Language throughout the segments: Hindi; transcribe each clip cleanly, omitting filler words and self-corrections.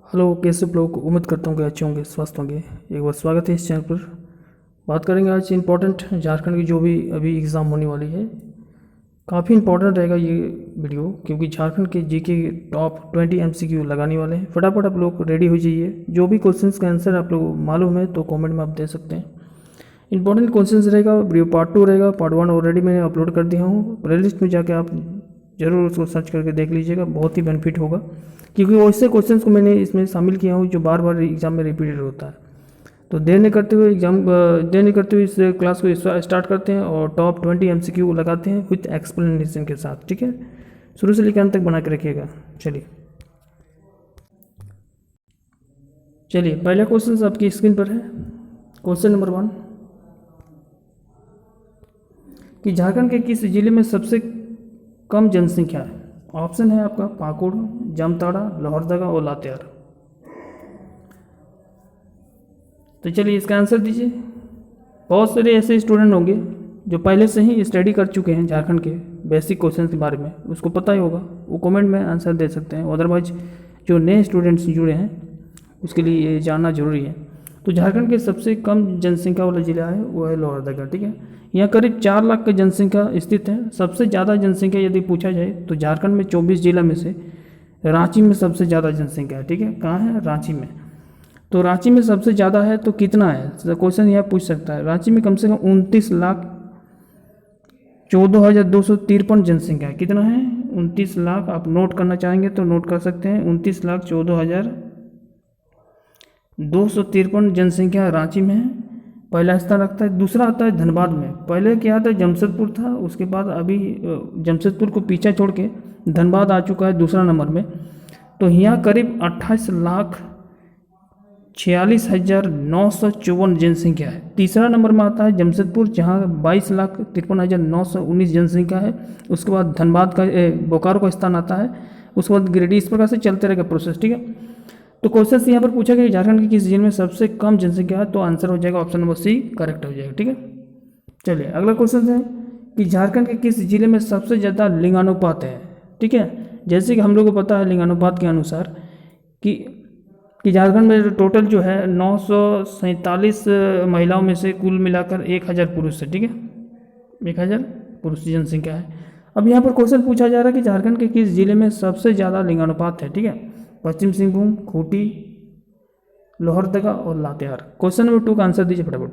हेलो, कैसे आप लोग? उम्मीद करता हूँ कि अच्छे होंगे, स्वस्थ होंगे। एक बार स्वागत है इस चैनल पर। बात करेंगे आज इंपॉर्टेंट झारखंड की जो भी अभी एग्ज़ाम होने वाली है। काफ़ी इंपॉर्टेंट रहेगा ये वीडियो, क्योंकि झारखंड के जीके टॉप 20 एमसीक्यू लगाने वाले हैं। फटाफट आप लोग रेडी हो जाइए। जो भी क्वेश्चंस का आंसर आप लोग मालूम है तो कमेंट में आप दे सकते हैं। इंपॉर्टेंट क्वेश्चंस रहेगा। वीडियो पार्ट 2 रहेगा। पार्ट 1 ऑलरेडी मैंने अपलोड कर दिया हूँ। प्लेलिस्ट में जाके आप ज़रूर उसको सर्च करके देख लीजिएगा, बहुत ही बेनिफिट होगा, क्योंकि वैसे क्वेश्चंस को मैंने इसमें शामिल किया हूँ जो बार बार एग्जाम में रिपीटेड होता है। तो देर नहीं करते हुए इस क्लास को स्टार्ट करते हैं और टॉप 20 एमसीक्यू लगाते हैं विथ एक्सप्लेनेशन के साथ। ठीक है, शुरू से लेकर अंत तक बना के रखिएगा। चलिए पहला क्वेश्चन आपकी स्क्रीन पर है। क्वेश्चन नंबर 1 कि झारखंड के किस जिले में सबसे कम जनसंख्या है? ऑप्शन है आपका पाकुड़, जामताड़ा, लोहरदगा और लातेहार। तो चलिए इसका आंसर दीजिए। बहुत सारे ऐसे स्टूडेंट होंगे जो पहले से ही स्टडी कर चुके हैं झारखंड के बेसिक क्वेश्चन के बारे में, उसको पता ही होगा, वो कमेंट में आंसर दे सकते हैं। अदरवाइज जो नए स्टूडेंट्स जुड़े हैं उसके लिए ये जानना जरूरी है। तो झारखंड के सबसे कम जनसंख्या वाला जिला है वो है लोहरदगा। ठीक है, यहाँ करीब 4 लाख की जनसंख्या स्थित है। सबसे ज़्यादा जनसंख्या यदि पूछा जाए तो झारखंड में 24 जिला में से रांची में सबसे ज़्यादा जनसंख्या है। ठीक है, कहाँ है? रांची में। तो रांची में सबसे ज़्यादा है तो कितना है? तो क्वेश्चन यह पूछ सकता है। रांची में कम से कम 29,14,253 जनसंख्या है। कितना है? 29 लाख। आप नोट करना चाहेंगे तो नोट कर सकते हैं। 29,14,253 जनसंख्या रांची में है, पहला स्थान रखता है। दूसरा आता है धनबाद में। पहले क्या था? जमशेदपुर था, उसके बाद अभी जमशेदपुर को पीछे छोड़ के धनबाद आ चुका है दूसरा नंबर में। तो यहाँ करीब 28,46,954 जनसंख्या है। तीसरा नंबर में आता है जमशेदपुर, जहाँ 22,53,919 जनसंख्या है। उसके बाद धनबाद का बोकारो का स्थान आता है। उसके बाद गिरिडीह। इस प्रकार से चलते रहेगा प्रोसेस। ठीक है, तो क्वेश्चन यहाँ पर पूछा गया झारखंड की किस जिले में सबसे कम जनसंख्या है, तो आंसर हो जाएगा ऑप्शन नंबर सी, करेक्ट हो जाएगा। ठीक है, चलिए अगला क्वेश्चन है कि झारखंड के किस जिले में सबसे ज़्यादा लिंगानुपात है। ठीक है, जैसे कि हम लोग को पता है लिंगानुपात के अनुसार कि झारखंड में टोटल जो है 947 महिलाओं में से कुल मिलाकर 1000 पुरुष है। ठीक है, 1000 पुरुष की जनसंख्या है। अब यहाँ पर क्वेश्चन पूछा जा रहा है कि झारखंड के किस जिले में सबसे ज़्यादा लिंगानुपात है। ठीक है, पश्चिम सिंहभूम, खूंटी, लोहरदगा और लातेहार। क्वेश्चन नंबर 2 का आंसर दीजिए फटाफट।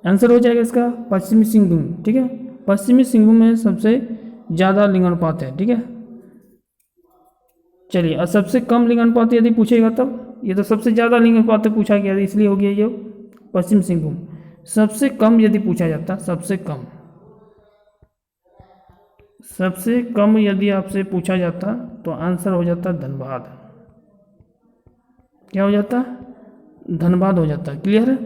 आंसर हो जाएगा इसका पश्चिमी सिंहभूम। ठीक है, पश्चिमी सिंहभूम में सबसे ज़्यादा लिंगानुपात है। ठीक है, चलिए और सबसे कम लिंगानुपात यदि पूछेगा तब, ये तो सबसे ज़्यादा लिंगानुपात पूछा गया इसलिए हो गया ये पश्चिम सिंहभूम। सबसे कम यदि पूछा जाता, सबसे कम यदि आपसे पूछा जाता तो आंसर हो जाता धनबाद। क्या हो जाता? धनबाद हो जाता। क्लियर है?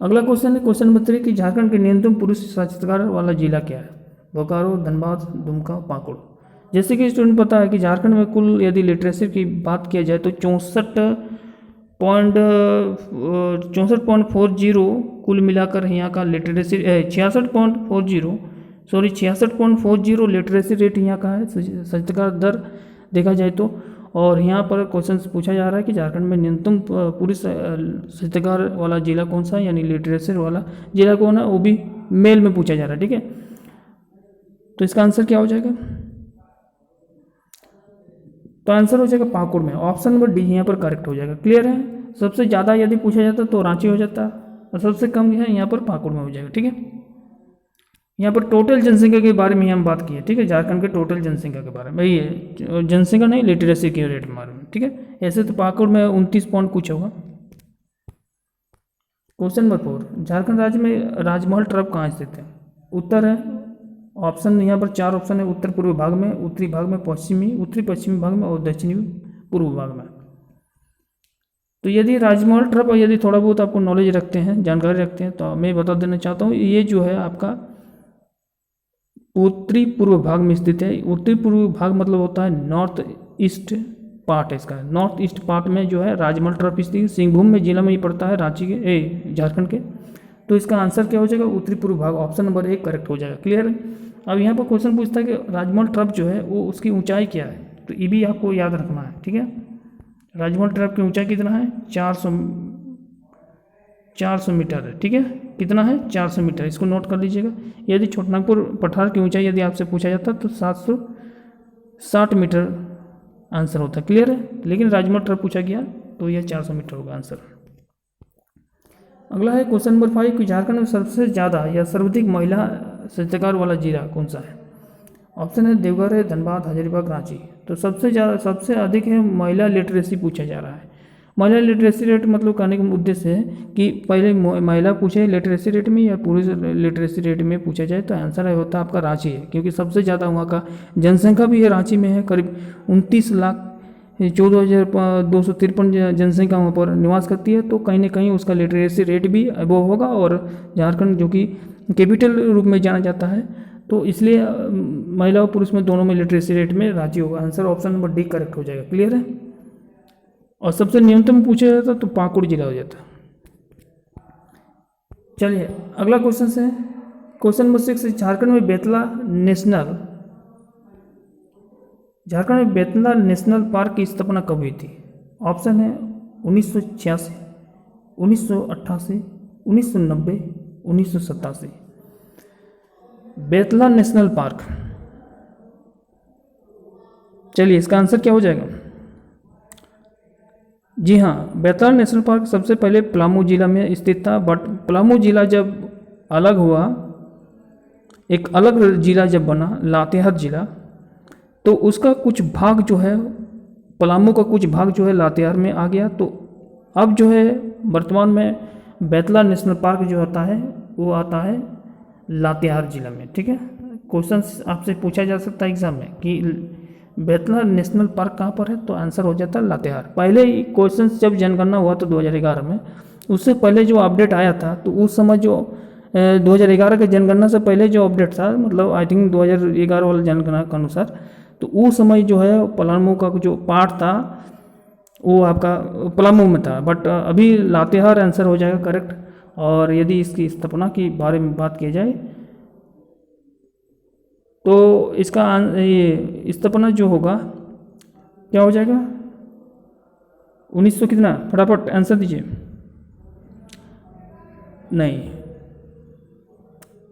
अगला क्वेश्चन है क्वेश्चन नंबर 3 कि झारखंड के न्यूनतम पुरुष साक्षरता वाला जिला क्या है? बोकारो, धनबाद, दुमका, पाकुड़। जैसे कि स्टूडेंट पता है कि झारखंड में कुल यदि लिटरेसी की बात किया जाए तो 64.40 कुल मिलाकर यहाँ का लिटरेसी 66.40 लिटरेसी रेट यहाँ का है, साक्षरता दर देखा जाए तो। और यहाँ पर क्वेश्चन पूछा जा रहा है कि झारखंड में न्यूनतम पुरुष साक्षरता वाला जिला कौन सा है, यानी लिटरेसी वाला जिला कौन है, वो भी मेल में पूछा जा रहा है। ठीक है, तो इसका आंसर क्या हो जाएगा? तो आंसर हो जाएगा पाकुड़ में। ऑप्शन नंबर डी यहाँ पर करेक्ट हो जाएगा। क्लियर है? सबसे ज़्यादा यदि पूछा जाता तो रांची हो जाता और सबसे कम है यहाँ पर पाकुड़ में हो जाएगा। ठीक है, यहाँ पर टोटल जनसंख्या के बारे में हम बात की है। ठीक है, झारखंड के टोटल जनसंख्या के बारे में, ये जनसंख्या नहीं, लिटरेसी के रेट के बारे में। ठीक है, ऐसे तो पाकुड़ में 29 पॉइंट कुछ होगा। क्वेश्चन नंबर 4 झारखंड राज्य में राजमहल ट्रफ कहाँ स्थित है? उत्तर है ऑप्शन, यहाँ पर 4 ऑप्शन है। उत्तर पूर्व भाग में, उत्तरी भाग में, उत्तरी पश्चिमी भाग में और दक्षिणी पूर्व भाग में। तो यदि राजमहल ट्रफ और यदि थोड़ा बहुत आपको नॉलेज रखते हैं, जानकारी रखते हैं, तो मैं बता देना चाहता हूँ ये जो है आपका उत्तरी पूर्व भाग में स्थित है। उत्तरी पूर्व भाग मतलब होता है नॉर्थ ईस्ट पार्ट है इसका। नॉर्थ ईस्ट पार्ट में जो है राजमहल ट्रफ स्थित, सिंहभूम में जिला में ही पड़ता है, रांची के झारखंड के। तो इसका आंसर क्या हो जाएगा? उत्तरी पूर्व भाग, ऑप्शन नंबर 1 करेक्ट हो जाएगा। क्लियर है? अब यहाँ पर क्वेश्चन पूछता है कि राजमहल ट्रफ जो है वो उसकी ऊंचाई क्या है? तो ये भी आपको याद रखना है, ठीक है। राजमहल ट्रैप की ऊंचाई कितना है, 400 मीटर है, ठीक है। कितना है, 400 मीटर, इसको नोट कर लीजिएगा। यदि छोटानागपुर पठार की ऊंचाई यदि आपसे पूछा जाता तो 760 मीटर आंसर होता है, क्लियर है। लेकिन राजमहल ट्रैप पूछा गया तो यह 400 मीटर होगा आंसर। अगला है क्वेश्चन नंबर 5 कि झारखंड में सबसे ज़्यादा या सर्वाधिक महिला शिल्पकार वाला जिला कौन सा है। ऑप्शन है देवघर है, धनबाद, हजारीबाग, रांची। तो सबसे अधिक है महिला लिटरेसी पूछा जा रहा है। महिला लिटरेसी रेट मतलब कहने का उद्देश्य है कि पहले महिला पूछे लिटरेसी रेट में या पुरुष लिटरेसी रेट में पूछा जाए तो आंसर होता है आपका रांची है, क्योंकि सबसे ज़्यादा वहाँ का जनसंख्या भी है रांची में है, करीब 29,14,253 जनसंख्या वहाँ पर निवास करती है। तो कहीं ना कहीं उसका लिटरेसी रेट भी अबव होगा, और झारखंड जो कि कैपिटल रूप में जाना जाता है तो इसलिए महिला और पुरुष में दोनों में लिटरेसी रेट में रांची होगा। Answer option number D correct हो जाएगा, क्लियर है। और सबसे न्यूनतम पूछा जाता तो पाकुड़ जिला हो जाता। चलिए अगला क्वेश्चन है क्वेश्चन नंबर 6, झारखंड में बेतला नेशनल पार्क की स्थापना कब हुई थी। ऑप्शन है 1986, 1988, 1990, 1987। बेतला नेशनल पार्क, चलिए इसका आंसर क्या हो जाएगा। जी हाँ, बेतला नेशनल पार्क सबसे पहले पलामू जिला में स्थित था, बट पलामू जिला जब अलग हुआ, एक अलग जिला जब बना लातेहार जिला, तो उसका कुछ भाग जो है पलामू का कुछ भाग जो है लातेहार में आ गया। तो अब जो है वर्तमान में बेतला नेशनल पार्क जो होता है वो आता है लातेहार जिला में, ठीक है। क्वेश्चन आपसे पूछा जा सकता है एग्जाम में कि बेतला नेशनल पार्क कहाँ पर है, तो आंसर हो जाता है लातेहार। पहले क्वेश्चन जब जनगणना हुआ तो 2011 में, उससे पहले जो अपडेट आया था तो उस समय जो 2011 के जनगणना से पहले जो अपडेट था, मतलब आई थिंक 2011 वाले जनगणना के अनुसार, तो उस समय जो है पलामू का जो पार्ट था वो आपका पलामू में था, बट अभी लातेहार आंसर हो जाएगा करेक्ट। और यदि इसकी स्थापना की बारे में बात की जाए तो इसका ये स्थापना जो होगा क्या हो जाएगा, 1900 कितना, फटाफट आंसर दीजिए। नहीं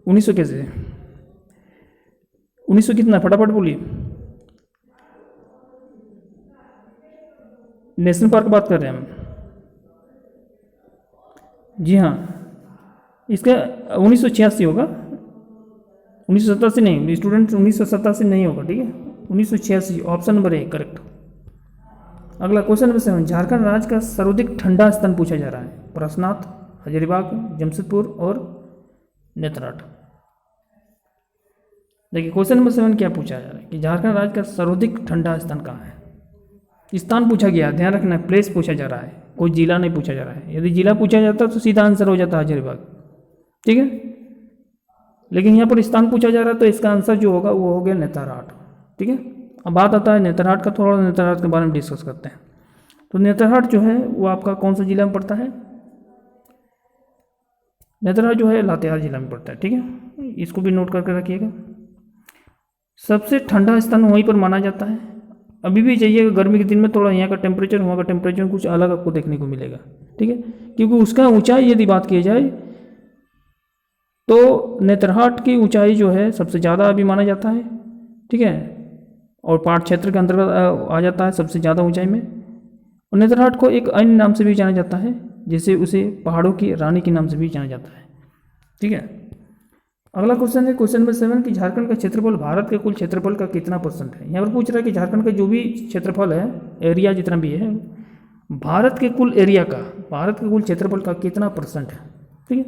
1900 कैसे, 1900 कितना, फटाफट बोलिए। नेशनल पार्क बात कर रहे हैं हम। जी हाँ, इसका 1986 होगा, 1987 नहीं, स्टूडेंट 1987 नहीं होगा, ठीक है, 1986 ऑप्शन नंबर ए करेक्ट। अगला क्वेश्चन नंबर 7, झारखंड राज्य का सर्वाधिक ठंडा स्थान पूछा जा रहा है। परसनाथ, हजारीबाग, जमशेदपुर और नेतरहाट। देखिए क्वेश्चन नंबर 7 क्या पूछा जा रहा है कि झारखंड राज्य का सर्वाधिक ठंडा स्थान कहाँ है। स्थान पूछा गया, ध्यान रखना, प्लेस पूछा जा रहा है, कोई जिला नहीं पूछा जा रहा है। यदि जिला पूछा जाता तो सीधा आंसर हो जाता हजारीबाग, ठीक है। लेकिन यहाँ पर स्थान पूछा जा रहा है तो इसका आंसर जो होगा वो हो गया नेतरहाट, ठीक है। अब बात आता है नेतरहाट का, थोड़ा नेतरहाट के बारे में डिस्कस करते हैं। तो नेतरहाट जो है वो आपका कौन सा जिला में पड़ता है, नेतरहाट जो है लातेहार जिला में पड़ता है, ठीक है। इसको भी नोट करके रखिएगा। सबसे ठंडा स्थान वहीं पर माना जाता है। अभी भी जाइएगा गर्मी के दिन में, थोड़ा यहाँ का टेम्परेचर वहाँ का टेम्परेचर कुछ अलग आपको देखने को मिलेगा, ठीक है, क्योंकि उसका ऊंचाई यदि बात की जाए तो नेतरहाट की ऊंचाई जो है सबसे ज़्यादा अभी माना जाता है, ठीक है, और पाट क्षेत्र के अंतर्गत आ जाता है सबसे ज़्यादा ऊंचाई में। और नेतरहाट को एक अन्य नाम से भी जाना जाता है, जैसे उसे पहाड़ों की रानी के नाम से भी जाना जाता है, ठीक है। अगला क्वेश्चन है क्वेश्चन नंबर 7 कि झारखंड का क्षेत्रफल भारत के कुल क्षेत्रफल का कितना % है। यहाँ पर पूछ रहा है कि झारखंड का जो भी क्षेत्रफल है, एरिया जितना भी है, भारत के कुल एरिया का, भारत के कुल क्षेत्रफल का कितना % है, ठीक है।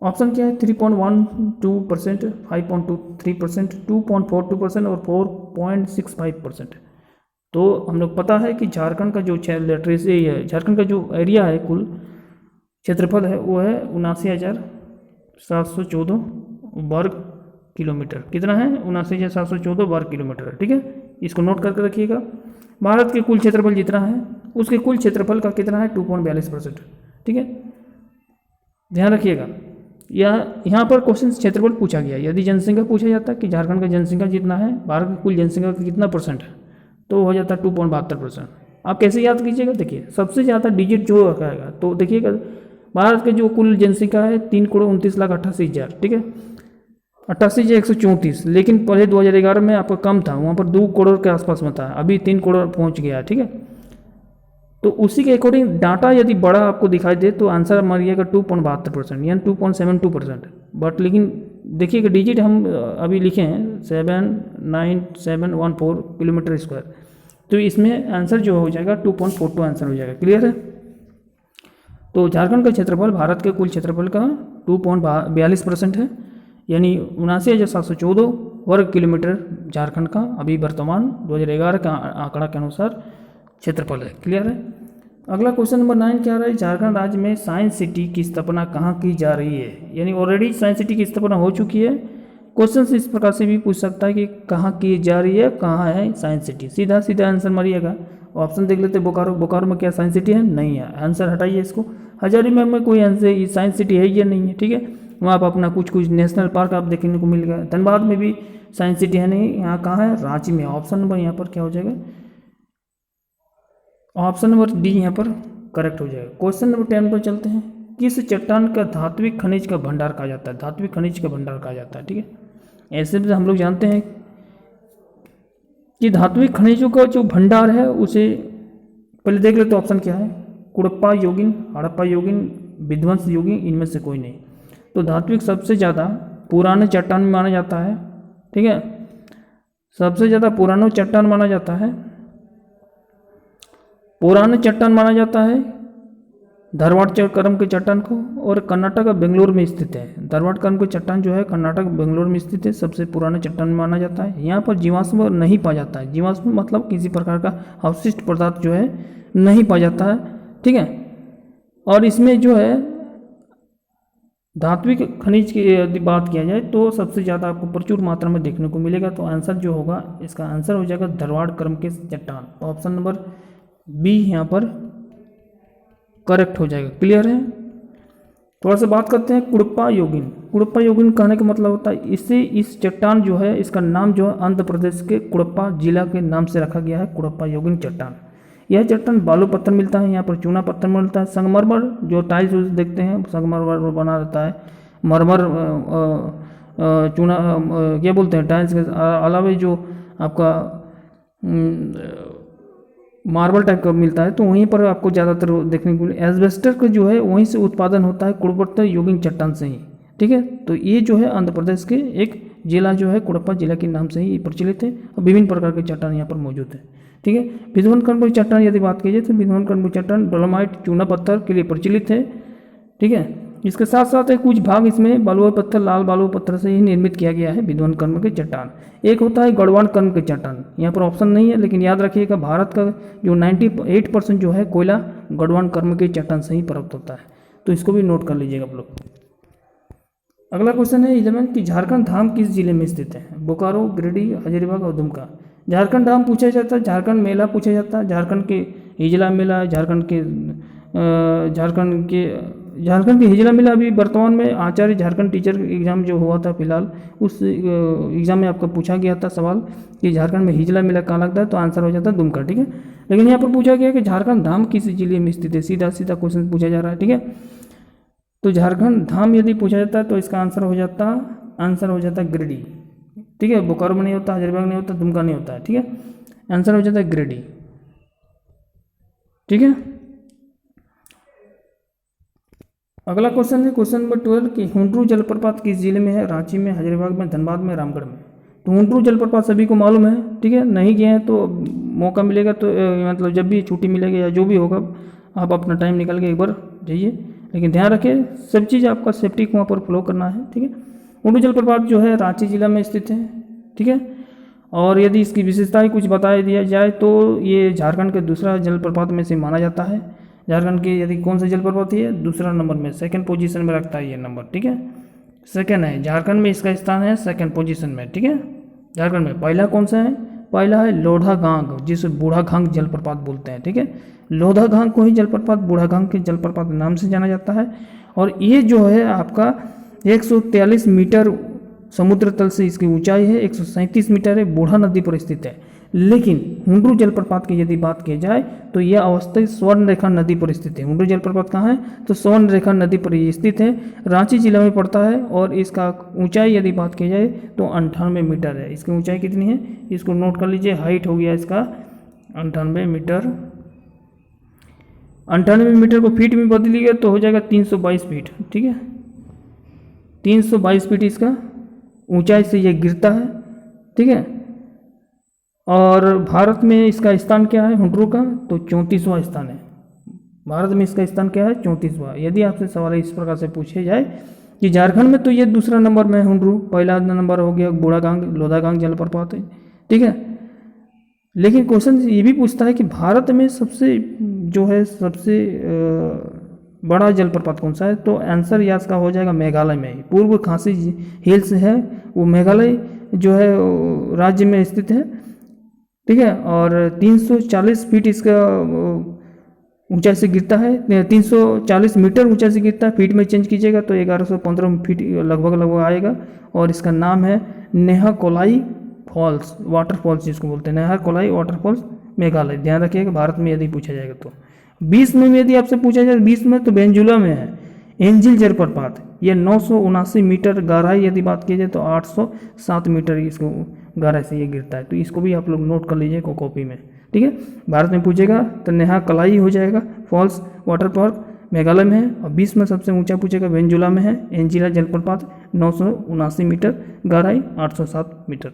ऑप्शन क्या है, 3.12%, 5.23%, 2.42% और 4.65%। तो हम लोग पता है कि झारखंड का जो लिटरेसी है, झारखंड का जो एरिया है, कुल क्षेत्रफल है वो है 79,714 वर्ग किलोमीटर। कितना है, 79,714 वर्ग किलोमीटर, ठीक है। इसको नोट करके रखिएगा। भारत के कुल क्षेत्रफल जितना है उसके कुल क्षेत्रफल का कितना है, 2.42%, ठीक है, ध्यान रखिएगा। यहाँ पर क्वेश्चन क्षेत्रफल पूछा गया। यदि जनसंख्या पूछा जाता है कि झारखंड का जनसंख्या जितना है भारत की कुल जनसंख्या का कितना % है, तो हो जाता है 2.72%। आप कैसे याद कीजिएगा, देखिए सबसे ज़्यादा डिजिट जो रखेगा तो देखिएगा भारत के जो कुल जनसंख्या है 3,29,88,000, ठीक है, 88,134। लेकिन पहले 2011 में आपका कम था, वहाँ पर 2 करोड़ के आसपास में था, अभी 3 करोड़ पहुँच गया, ठीक है। तो उसी के अकॉर्डिंग डाटा यदि बड़ा आपको दिखाई दे तो आंसर मारिएगा 2.72% यानी 2.72%। बट लेकिन देखिएगा डिजिट हम अभी लिखे हैं 79714 किलोमीटर स्क्वायर, तो इसमें आंसर जो हो जाएगा 2.42 आंसर हो जाएगा। क्लियर है। तो झारखंड का क्षेत्रफल भारत के कुल क्षेत्रफल का 2.42% है, यानी 79,714 वर्ग किलोमीटर झारखंड का अभी वर्तमान 2011 का आंकड़ा के अनुसार क्षेत्रफल है। क्लियर है। अगला क्वेश्चन नंबर 9 क्या रहा है, झारखंड राज्य में साइंस सिटी की स्थापना कहाँ की जा रही है, यानी ऑलरेडी साइंस सिटी की स्थापना हो चुकी है। क्वेश्चन इस प्रकार से भी पूछ सकता है कि कहाँ की जा रही है, कहाँ है साइंस सिटी, सीधा सीधा आंसर मारिएगा। ऑप्शन देख लेते हैं, बोकारो, बोकारो में क्या साइंस सिटी है, नहीं है, आंसर हटाइए इसको। हजारीबाग में कोई आंसर साइंस सिटी है या नहीं है, ठीक है, वहाँ पर अपना कुछ नेशनल पार्क आप देखने को मिलेगा। धनबाद में भी साइंस सिटी है नहीं, यहाँ कहाँ है, रांची में। ऑप्शन नंबर यहाँ पर क्या हो जाएगा, ऑप्शन नंबर डी यहाँ पर करेक्ट हो जाएगा। क्वेश्चन नंबर 10 पर चलते हैं, किस चट्टान का धात्विक खनिज का भंडार कहा जाता है, धात्विक खनिज का भंडार कहा जाता है, ठीक है। ऐसे भी हम लोग जानते हैं कि धात्विक खनिजों का जो भंडार है उसे पहले देख लेते, ऑप्शन क्या है, कुड़प्पा योगिन, हड़प्पा योगिन, विध्वंस योगिन, इनमें से कोई नहीं। तो धात्विक सबसे ज़्यादा पुराने चट्टान में माना जाता है, ठीक है, सबसे ज़्यादा पुराना चट्टान माना जाता है, पुराने चट्टान माना जाता है धारवाड़ कर्म के चट्टान को, और कर्नाटक बेंगलोर में स्थित है। धारवाड़ कर्म के चट्टान जो है कर्नाटक बेंगलोर में स्थित है, सबसे पुराने चट्टान माना जाता है। यहाँ पर जीवाश्म नहीं पाया जाता है, जीवाश्म मतलब किसी प्रकार का अवशिष्ट पदार्थ जो है नहीं पाया जाता है, ठीक है। और इसमें जो है धात्विक खनिज की यदि बात किया जाए तो सबसे ज़्यादा आपको प्रचुर मात्रा में देखने को मिलेगा। तो आंसर जो होगा, इसका आंसर हो जाएगा धारवाड़ कर्म के चट्टान। ऑप्शन नंबर बी यहाँ पर करेक्ट हो जाएगा। क्लियर है। थोड़ा सा बात करते हैं कुड़प्पा योगिन। कुड़प्पा योगिन कहने का मतलब होता है, इससे इस चट्टान जो है इसका नाम जो है आंध्र प्रदेश के कुड़प्पा जिला के नाम से रखा गया है, कुड़प्पा योगिन चट्टान। यह चट्टान बालू पत्थर मिलता है, यहाँ पर चूना पत्थर मिलता है, संगमरमर जो टाइल्स देखते हैं संगमरमर बना रहता है, मरमर चूना क्या बोलते हैं टाइल्स के अलावा जो आपका मार्बल टाइप का मिलता है, तो वहीं पर आपको ज़्यादातर देखने को मिले। एस्बेस्टर का जो है वहीं से उत्पादन होता है कुड़प्पा योगिन चट्टान से ही, ठीक है। तो ये जो है आंध्र प्रदेश के एक जिला जो है कुड़प्पा जिला के नाम से ही प्रचलित है, और विभिन्न प्रकार के चट्टान यहाँ पर मौजूद है, ठीक है। विध्वंसकर्ण चट्टान यदि बात की जाए तो विध्वंसकर्ण चट्टान डोलोमाइट चूना पत्थर के लिए प्रचलित है, ठीक है। इसके साथ साथ कुछ भाग इसमें बालुआ पत्थर, लाल बालुआ पत्थर से ही निर्मित किया गया है विध्वंसकर्ण के चट्टान। एक होता है गढ़वाल कर्म के चट्टान, यहाँ पर ऑप्शन नहीं है, लेकिन याद रखिएगा भारत का जो 98% जो है कोयला गढ़वाल कर्म के चट्टान से ही प्राप्त होता है, तो इसको भी नोट कर लीजिएगा आप लोग। अगला क्वेश्चन है 11 कि झारखंड धाम किस जिले में स्थित है, बोकारो, गिरिडीह, हजारीबाग और दुमका। झारखंड धाम पूछा जाता है, झारखंड मेला पूछा जाता है, झारखंड के हिजला मेला, झारखंड के हिजला मेला अभी वर्तमान में आचार्य झारखंड टीचर एग्जाम जो हुआ था फिलहाल, उस एग्जाम में आपका पूछा गया था सवाल कि झारखंड में हिजला मेला कहाँ लगता है, तो आंसर हो जाता है दुमका, ठीक है। लेकिन यहाँ पर पूछा गया कि झारखंड धाम किस जिले में स्थित है, सीधा सीधा क्वेश्चन पूछा जा रहा है, ठीक है। तो झारखंड धाम यदि पूछा जाता है तो इसका आंसर हो जाता है गिरिडीह, ठीक है। बोकारो में नहीं होता, हजारीबाग नहीं होता, दुमका नहीं होता है, ठीक है। आंसर हो जाता है गिरिडीह, ठीक है। अगला क्वेश्चन है क्वेश्चन नंबर 12 कि हुंड्रू जलप्रपात किस जिले में है, रांची में, हजारीबाग में, धनबाद में, रामगढ़ में। तो हुंड्रू जलप्रपात सभी को मालूम है, ठीक है। नहीं गए हैं तो मौका मिलेगा, तो मतलब जब भी छुट्टी मिलेगी या जो भी होगा आप अपना टाइम निकाल के एक बार जाइए, लेकिन ध्यान रखें सब चीज़ आपका सेफ्टी को वहाँ पर फॉलो करना है, ठीक है। हुंड्रू जलप्रपात जो है रांची जिला में स्थित है, ठीक है। और यदि इसकी विशेषताएं कुछ बता दिया जाए तो ये झारखंड के दूसरा जलप्रपात में से माना जाता है। झारखंड के यदि कौन सा जलप्रपात है, दूसरा नंबर में, सेकंड पोजीशन में रखता है ये नंबर, ठीक है। सेकंड है झारखंड में, इसका स्थान है सेकंड पोजीशन में, ठीक है। झारखंड में पहला कौन सा है, पहला है लोढ़ागांग, जिसे बूढ़ागांग जलप्रपात बोलते हैं, ठीक है। लोढ़ागांग को ही जलप्रपात बूढ़ागांग के जलप्रपात नाम से जाना जाता है। और ये जो है आपका 143 मीटर समुद्र तल से इसकी ऊंचाई है, 137 मीटर है, बूढ़ा नदी पर स्थित है। लेकिन हुंड्रू जलप्रपात की यदि बात की जाए तो यह अवस्थित स्वर्ण रेखा नदी पर स्थित है। हुंड्रू जलप्रपात कहाँ है? तो स्वर्ण रेखा नदी पर ये स्थित है, रांची जिला में पड़ता है और इसका ऊंचाई यदि बात की जाए तो 98 मीटर है। इसकी ऊंचाई कितनी है? इसको नोट कर लीजिए, हाइट हो गया इसका 98 मीटर। 98 मीटर को फीट में बदलिएगा तो हो जाएगा 322 फीट, ठीक है। 322 फीट इसका ऊंचाई से ये गिरता है, ठीक है। और भारत में इसका स्थान क्या है हुंड्रू का? तो 34वां स्थान है। भारत में इसका स्थान क्या है? 34वां। यदि आपसे सवाल इस प्रकार से पूछे जाए कि झारखंड में तो ये दूसरा नंबर में है हुंड्रू, पहला नंबर हो गया बूढ़ागांग लोधागांग जलप्रपात है, ठीक है। लेकिन क्वेश्चन ये भी पूछता है कि भारत में सबसे जो है सबसे बड़ा जलप्रपात कौन सा है? तो आंसर या इसका हो जाएगा मेघालय में ही। पूर्व खासी हिल्स है वो मेघालय जो है राज्य में स्थित है, ठीक है। और 340 फीट इसका ऊंचाई से गिरता है, 340 मीटर ऊंचाई से गिरता है। फीट में चेंज कीजिएगा तो 1115 फीट लगभग आएगा। और इसका नाम है नेहा कोलाई फॉल्स, वाटरफॉल्स जिसको बोलते हैं, नेहा कोलाई वाटरफॉल्स, मेघालय। ध्यान रखिएगा भारत में यदि पूछा जाएगा तो। 20 में यदि आपसे पूछा जाए 20 में तो वेंजुला में है एंजिल जलप्रपात। यह 979 मीटर गहराई यदि बात की जाए तो 807 मीटर इसको गहराई से ये गिरता है। तो इसको भी आप लोग नोट कर लीजिए कॉपी में, ठीक है। भारत में पूछेगा तो नेहा कलाई हो जाएगा फॉल्स वाटर पार्क, मेघालय में है। और 20 में सबसे ऊंचा पूछेगा वेंजुला में है एंजिला जलप्रपात, 979 मीटर गहराई, 807 मीटर।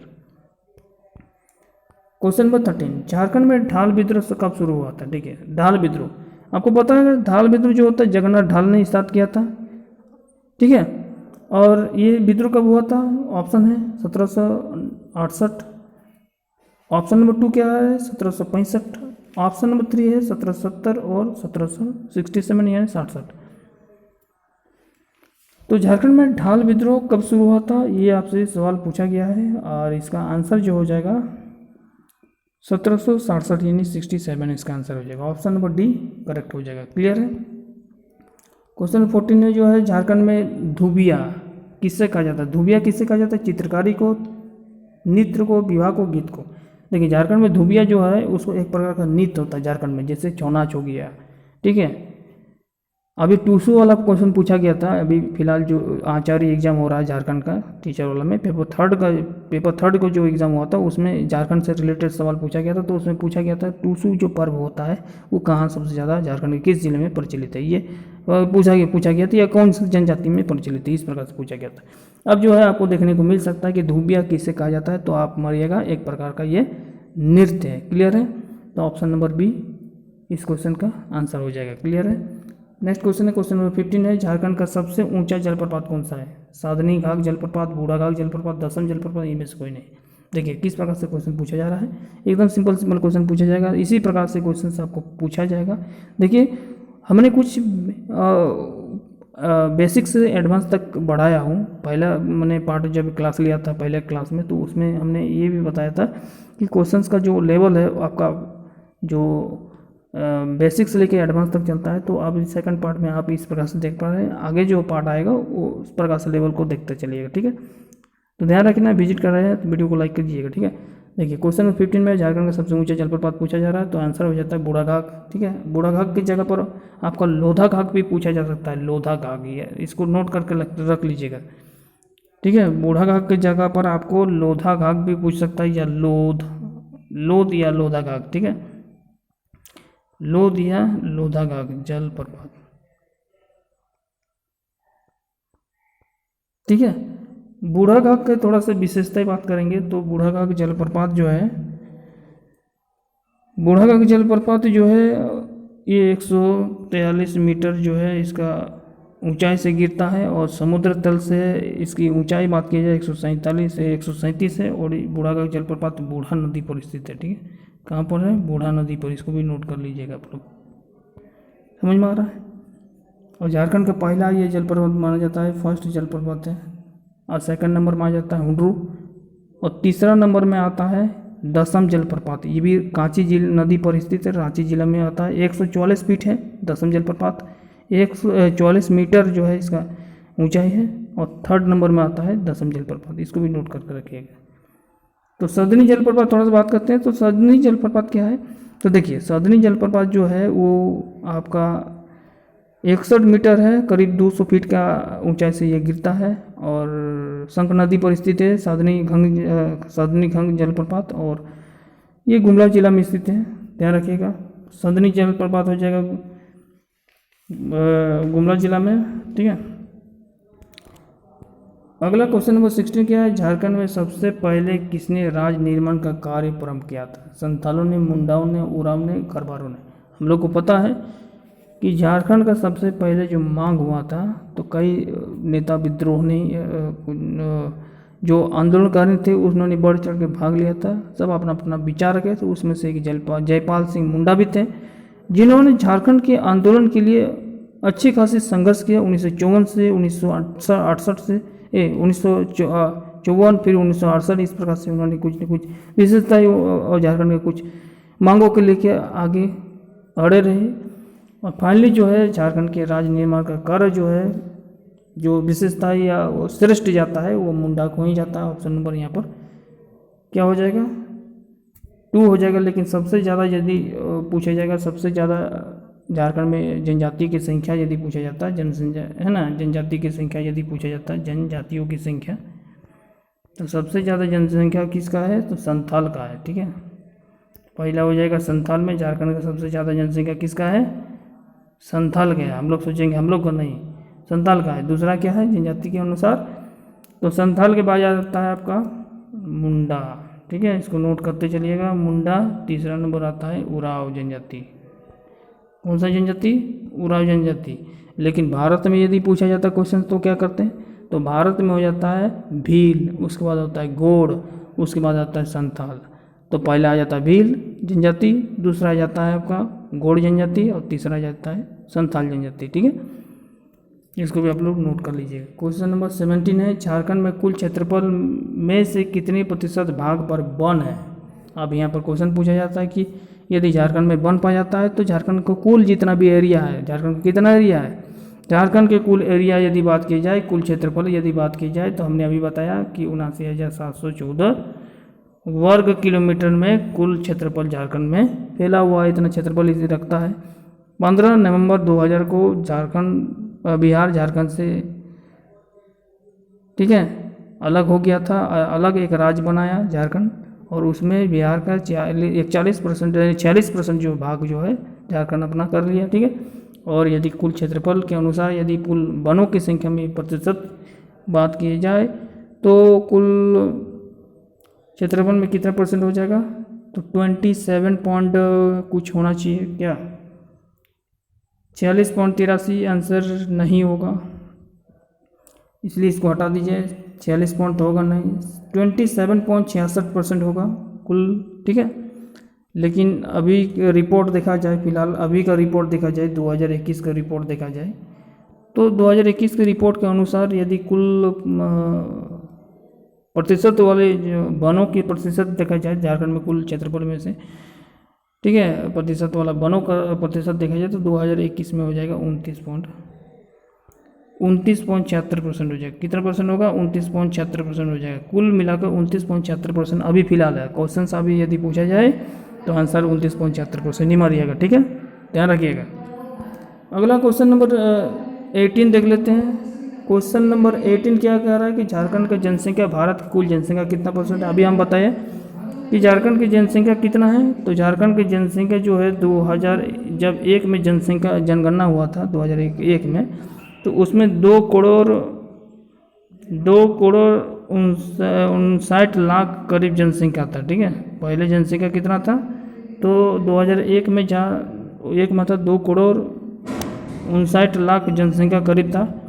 क्वेश्चन नंबर 13, झारखंड में ढाल विद्रोह कब शुरू हुआ था? ठीक है, ढाल विद्रोह आपको पता है, ढाल विद्रोह जो होता है जगन्नाथ ढाल ने स्टार्ट किया था, ठीक है। और ये विद्रोह कब हुआ था? ऑप्शन है 1768, ऑप्शन नंबर 2 क्या है? 1765, ऑप्शन नंबर 3 है 1770 और 1767 यानी 67। तो झारखंड में ढाल विद्रोह कब शुरू हुआ था ये आपसे सवाल पूछा गया है और इसका आंसर जो हो जाएगा 1767 यानी 67 इसका आंसर हो जाएगा। ऑप्शन नंबर डी करेक्ट हो जाएगा। क्लियर है। क्वेश्चन नंबर 14 में जो है झारखंड में धुबिया किससे कहा जाता है? धुबिया किससे कहा जाता है? चित्रकारी को, नृत्य को, विवाह को, गीत को। देखिए झारखंड में धुबिया जो है उसको एक प्रकार का नृत्य होता है झारखंड में, जैसे छौ नाच हो गया, ठीक है। अभी टूसू वाला क्वेश्चन पूछा गया था, अभी फिलहाल जो आचार्य एग्जाम हो रहा है झारखंड का टीचर वाला में, पेपर थर्ड को जो एग्ज़ाम हुआ था उसमें झारखंड से रिलेटेड सवाल पूछा गया था। तो उसमें पूछा गया था टूसू जो पर्व होता है वो कहाँ सबसे ज़्यादा झारखंड के किस जिले में प्रचलित है, ये पूछा गया था, या कौन सी जनजाति में प्रचलित है, इस प्रकार से पूछा गया था। अब जो है आपको देखने को मिल सकता है कि धुबिया किससे कहा जाता है, तो आप मारिएगा एक प्रकार का ये नृत्य है। क्लियर है। तो ऑप्शन नंबर बी इस क्वेश्चन का आंसर हो जाएगा। क्लियर है। नेक्स्ट क्वेश्चन है क्वेश्चन नंबर 15 है, झारखंड का सबसे ऊंचा जलप्रपात कौन सा है? साधनी घाघ जलप्रपात, बूढ़ाघाघ जलप्रपात, दसम जलप्रपात, इनमें से कोई नहीं। देखिए किस प्रकार से क्वेश्चन पूछा जा रहा है, एकदम सिंपल क्वेश्चन पूछा जाएगा, इसी प्रकार से क्वेश्चन से आपको पूछा जाएगा। देखिए हमने कुछ बेसिक से एडवांस तक बढ़ाया हूँ। पहला मैंने पार्ट जब क्लास लिया था पहले क्लास में, तो उसमें हमने ये भी बताया था कि क्वेश्चंस का जो लेवल है आपका जो बेसिक से लेके एडवांस तक चलता है। तो आप सेकंड पार्ट में आप इस प्रकार से देख पा रहे हैं, आगे जो पार्ट आएगा वो उस प्रकार से लेवल को देखते चलिएगा, ठीक है। तो ध्यान रखना, विजिट कर रहे हैं तो वीडियो को लाइक कीजिएगा, ठीक है। देखिए क्वेश्चन नंबर 15 में झारखंड का सबसे ऊंचा जलप्रपात पूछा जा रहा है, तो आंसर हो जाता है बूढ़ाघाघ, ठीक है। बूढ़ाघाघ की जगह पर आपका लोधाघाघ भी पूछा जा सकता है, लोधाघाघ, ये इसको नोट करके रख लीजिएगा, ठीक है। बूढ़ाघाघ की जगह पर आपको लोधाघाघ भी पूछ सकता है, या लोध या लोधाघाघ, ठीक है। लोध या लोधाघाघ जलप्रपात, ठीक है। बूढ़ाघाघ के थोड़ा सा विशेषता बात करेंगे तो बूढ़ाघाघ जलप्रपात जो है, बूढ़ाघाघ जलप्रपात जो है ये 143 मीटर जो है इसका ऊंचाई से गिरता है और समुद्र तल से इसकी ऊंचाई बात की जाए 147 है। और बूढ़ाघाघ जलप्रपात बूढ़ा नदी पर स्थित है, ठीक है। कहाँ पर है? बूढ़ा नदी पर, इसको भी नोट कर लीजिएगा आप लोग, समझ में आ रहा है। और झारखंड का पहला ये जलप्रपात माना जाता है, फर्स्ट जलप्रपात है। और सेकंड नंबर में आ जाता है हुंड्रू, और तीसरा नंबर में आता है दसम जलप्रपात, ये भी कांची नदी पर स्थित है, रांची जिला में आता है। 144 फीट है दसम जलप्रपात, 144 मीटर जो है इसका ऊंचाई है। और थर्ड नंबर में आता है दसम जलप्रपात, इसको भी नोट करके रखिएगा। तो सदनी जलप्रपात थोड़ा सा बात करते हैं। तो सदनी जलप्रपात क्या है? तो देखिए, सदनी जलप्रपात जो है वो आपका 61 मीटर है, करीब 200 फीट का ऊंचाई से ये गिरता है और शंख नदी पर स्थित है सदनी घंग जलप्रपात, और ये गुमला जिला में स्थित है, ध्यान रखिएगा। सदनी जलप्रपात हो जाएगा गुमला जिला में, ठीक है। अगला क्वेश्चन नंबर 16 क्या है? झारखंड में सबसे पहले किसने राज निर्माण का कार्य प्रारंभ किया था? संथालों ने, मुंडाओं ने, उराव ने, खरवारों ने? हम लोग को पता है कि झारखंड का सबसे पहले जो मांग हुआ था, तो कई नेता विद्रोह ने जो आंदोलनकारी थे उन्होंने बढ़ चढ़ के भाग लिया था, सब अपना अपना विचार रखे। तो उसमें से एक जयपाल सिंह मुंडा भी थे, जिन्होंने झारखंड के आंदोलन के लिए अच्छी खासी संघर्ष किया। 1954 से 1968 से 1954 फिर 1968, इस प्रकार से उन्होंने कुछ न कुछ विशेषताएं और झारखंड के कुछ मांगों के लेके आगे अड़े रहे, और फाइनली जो है झारखंड के राज्य निर्माण का कार्य जो है, जो विशेषता या श्रेष्ठ जाता है, वो मुंडा को ही जाता है। ऑप्शन नंबर यहाँ पर क्या हो जाएगा? 2 हो जाएगा। लेकिन सबसे ज़्यादा यदि पूछा जाएगा, सबसे ज़्यादा झारखंड में जनजाति की संख्या यदि पूछा जाता है, जनसंख्या है ना, जनजाति की संख्या यदि पूछा जाता है, जनजातियों की संख्या, तो सबसे ज़्यादा जनसंख्या किसका है? तो संथाल का है, ठीक है। पहला हो जाएगा संथाल में, झारखंड का सबसे ज़्यादा जनसंख्या किसका है? संथाल का है। हम लोग सोचेंगे हम लोग का नहीं, संथाल का है। दूसरा क्या है जनजाति के अनुसार? तो संथाल के बाद आ जाता है आपका मुंडा, ठीक है, इसको नोट करते चलिएगा, मुंडा। तीसरा नंबर आता है उराव जनजाति। कौन सा जनजाति? उराव जनजाति। लेकिन भारत में यदि पूछा जाता है क्वेश्चन, तो क्या करते हैं? तो भारत में हो जाता है भील, उसके बाद होता है गोड़, उसके बाद आता है संथाल। तो पहला आ जाता है भील जनजाति, दूसरा आ जाता है आपका गोड़ जनजाति, और तीसरा आ जाता है संथाल जनजाति, ठीक है। इसको भी आप लोग नोट कर लीजिएगा। क्वेश्चन नंबर 17 है, झारखंड में कुल क्षेत्रफल में से कितने प्रतिशत भाग पर वन है? अब यहाँ पर क्वेश्चन पूछा जाता है कि यदि झारखंड में वन पाया जाता है तो झारखंड को कुल जितना भी एरिया है, झारखंड का कितना एरिया है? झारखंड के कुल एरिया यदि बात की जाए, कुल क्षेत्रफल यदि बात की जाए, तो हमने अभी बताया कि 79,714 वर्ग किलोमीटर में कुल क्षेत्रफल झारखंड में फैला हुआ है। इतना क्षेत्रफल इसे रखता है। 15 नवंबर 2000 को बिहार झारखंड से, ठीक है, अलग हो गया था, अलग एक राज्य बनाया झारखंड, और उसमें बिहार का 46% जो भाग जो है झारखंड अपना कर लिया, ठीक है। और यदि कुल क्षेत्रफल के अनुसार यदि कुल वनों की संख्या में प्रतिशत बात की जाए, तो कुल क्षेत्रफल में कितना परसेंट हो जाएगा? तो 27 पॉइंट कुछ होना चाहिए क्या? 46.83 आंसर नहीं होगा, इसलिए इसको हटा दीजिए। 46 पॉइंट होगा नहीं, 27.66% होगा कुल, ठीक है। लेकिन अभी रिपोर्ट देखा जाए, फिलहाल अभी का रिपोर्ट देखा जाए, 2021 का रिपोर्ट देखा जाए, तो 2021 के रिपोर्ट के अनुसार यदि कुल प्रतिशत वाले वनों की प्रतिशत देखा जाए झारखंड में कुल क्षेत्रफल में से, ठीक है, प्रतिशत वाला वनों का प्रतिशत देखा जाए, तो 2021 में हो जाएगा 29.76% हो जाएगा। कितना परसेंट होगा? 29.76% हो जाएगा। कुल मिलाकर 29.76% अभी फिलहाल है। क्वेश्चन अभी यदि पूछा जाए तो आंसर 29.76% ही मारिएगा, ठीक है, ध्यान रखिएगा। अगला क्वेश्चन नंबर 18 देख लेते हैं। क्वेश्चन नंबर 18 क्या कह रहा है कि झारखंड का जनसंख्या भारत की कुल जनसंख्या कितना परसेंट है? अभी हम बताए कि झारखंड की जनसंख्या कितना है। तो झारखंड की जनसंख्या जो है 2001 में जनगणना हुआ था 2001 में, तो उसमें 2,59 लाख करीब जनसंख्या था, ठीक है। पहले जनसंख्या कितना था? तो 2001 में जहाँ एक में था 2,59 लाख जनसंख्या करीब था।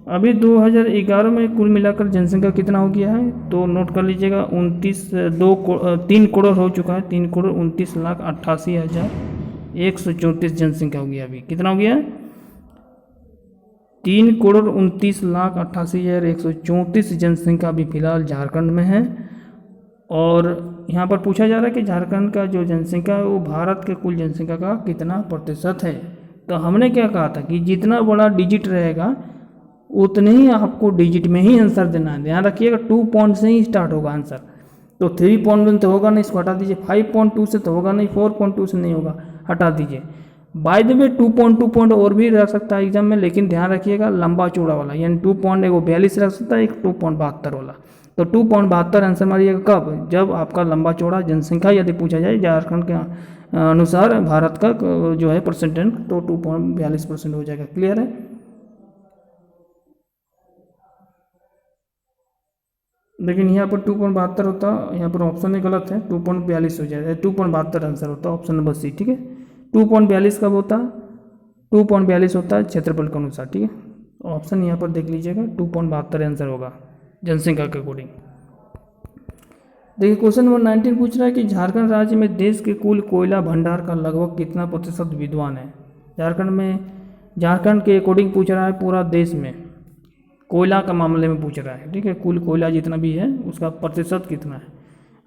अभी 2011 में कुल मिलाकर जनसंख्या कितना हो गया है? तो नोट कर लीजिएगा, 3 करोड़ हो चुका है। 3,29,88,134 जनसंख्या हो गया। अभी कितना हो गया है? 3,29,88,134 जनसंख्या अभी फिलहाल झारखंड में है। और यहाँ पर पूछा जा रहा है कि झारखंड का जो जनसंख्या है वो भारत के कुल जनसंख्या का कितना प्रतिशत है। तो हमने क्या कहा था कि जितना बड़ा डिजिट रहेगा उतने ही आपको डिजिट में ही आंसर देना है। ध्यान रखिएगा, 2 पॉइंट से ही स्टार्ट होगा आंसर। तो 3.1 तो होगा नहीं, इसको हटा दीजिए। 5.2 से तो होगा नहीं, 4.2 से नहीं होगा, हटा दीजिए। बाय द वे 2.2 पॉइंट और भी रख सकता है एग्जाम में, लेकिन ध्यान रखिएगा लंबा चौड़ा वाला, यानी 2.42 रख सकता है, एक 2.72 वाला। तो 2.72 आंसर मारिएगा कब, जब आपका लंबा चौड़ा जनसंख्या यदि पूछा जाए झारखंड के अनुसार भारत का जो है परसेंटेज, तो 2.42% हो जाएगा। क्लियर है? लेकिन यहाँ पर 2.72 होता, यहाँ पर ऑप्शन ही गलत है, 2.42 हो जाएगा, 2.72 आंसर होता है, ऑप्शन नंबर सी। ठीक है, 2.42 कब होता है? 2.42 होता है क्षेत्रफल के अनुसार। ठीक है, ऑप्शन यहाँ पर देख लीजिएगा, 2.72 आंसर होगा जनसंख्या के अकॉर्डिंग। देखिए क्वेश्चन नंबर 19 पूछ रहा है कि झारखंड राज्य में देश के कुल कोयला भंडार का लगभग कितना प्रतिशत विद्वान है। झारखंड के अकॉर्डिंग पूछ रहा है, पूरा देश में कोयला का मामले में पूछ रहा है। ठीक है, कुल कोयला जितना भी है उसका प्रतिशत कितना है।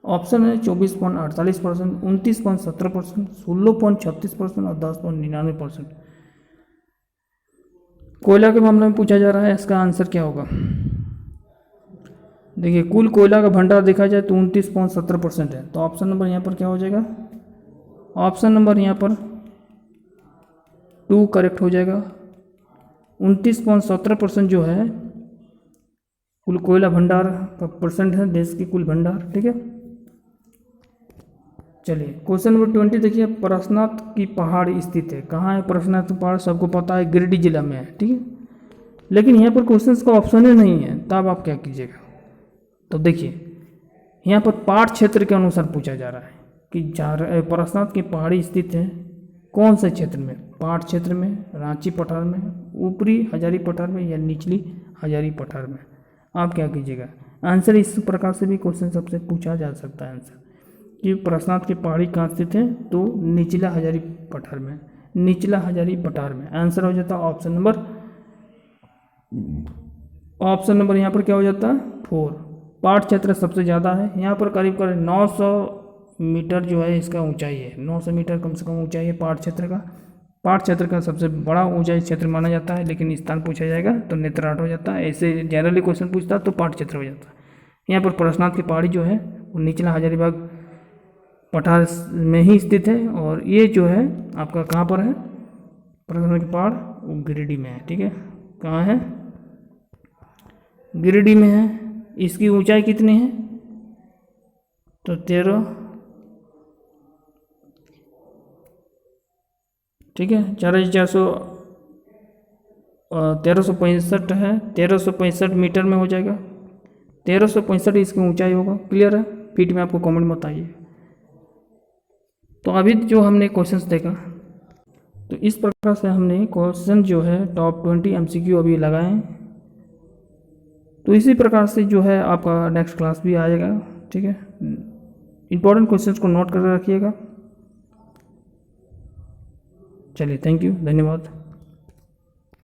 ऑप्शन है 24.48%, 29.17%, 16.36% और 10.99%। कोयला के मामले में पूछा जा रहा है, इसका आंसर क्या होगा? देखिए कुल कोयला का भंडार देखा जाए तो 29.17% है, तो ऑप्शन नंबर यहाँ पर क्या हो जाएगा? ऑप्शन नंबर यहाँ पर 2 करेक्ट हो जाएगा। 29.17% जो है कुल कोयला भंडार का परसेंट है देश की कुल भंडार। ठीक है, चलिए क्वेश्चन नंबर 20 देखिए, परसनाथ की पहाड़ स्थित है। कहाँ है परसनाथ की पहाड़? सबको पता है, गिरिडीह जिला में है। ठीक है, लेकिन यहाँ पर क्वेश्चन का ऑप्शन ही नहीं है, तब आप क्या कीजिएगा? तो देखिए यहाँ पर पाठ क्षेत्र के अनुसार पूछा जा रहा है कि परसनाथ की पहाड़ी स्थित है कौन से क्षेत्र में? पाठ क्षेत्र में, रांची पठार में, ऊपरी हजारी पठार में या निचली हजारी पठार में। आप क्या कीजिएगा? आंसर इस प्रकार से भी क्वेश्चन सबसे पूछा जा सकता है आंसर कि परसनाथ की पहाड़ी कहाँ स्थित है, तो निचला हजारी पठार में, निचला हजारी पठार में। आंसर हो जाता है ऑप्शन नंबर यहाँ पर क्या हो जाता है? 4। पाठ क्षेत्र सबसे ज़्यादा है, यहाँ पर करीब 900 मीटर जो है इसका ऊंचाई है, 900 मीटर कम से कम ऊंचाई है पाठ क्षेत्र का। पाठ क्षेत्र का सबसे बड़ा ऊंचाई क्षेत्र माना जाता है, लेकिन स्थान पूछा जाएगा तो नेत्राट हो जाता है। ऐसे जनरली क्वेश्चन पूछता है तो पाठ क्षेत्र हो जाता है। यहाँ पर परसनाथ की पहाड़ी जो है वो निचला हजारीबाग पठार में ही स्थित है, और ये जो है आपका कहाँ पर है? परसनाथ की पहाड़ वो गिरिडीह में है। ठीक है, कहाँ है? गिरिडीह में है। इसकी ऊंचाई कितनी है? तो 13, ठीक है, 1365 है, 1365 मीटर में हो जाएगा। 1365 इसकी ऊंचाई होगा। क्लियर है? फीट में आपको कमेंट में बताइए। तो अभी जो हमने क्वेश्चंस देखा, तो इस प्रकार से हमने क्वेश्चन जो है टॉप 20 MCQ अभी लगाए। तो इसी प्रकार से जो है आपका नेक्स्ट क्लास भी आएगा। ठीक है, इंपॉर्टेंट क्वेश्चंस को नोट कर रखिएगा। चलिए, थैंक यू, धन्यवाद।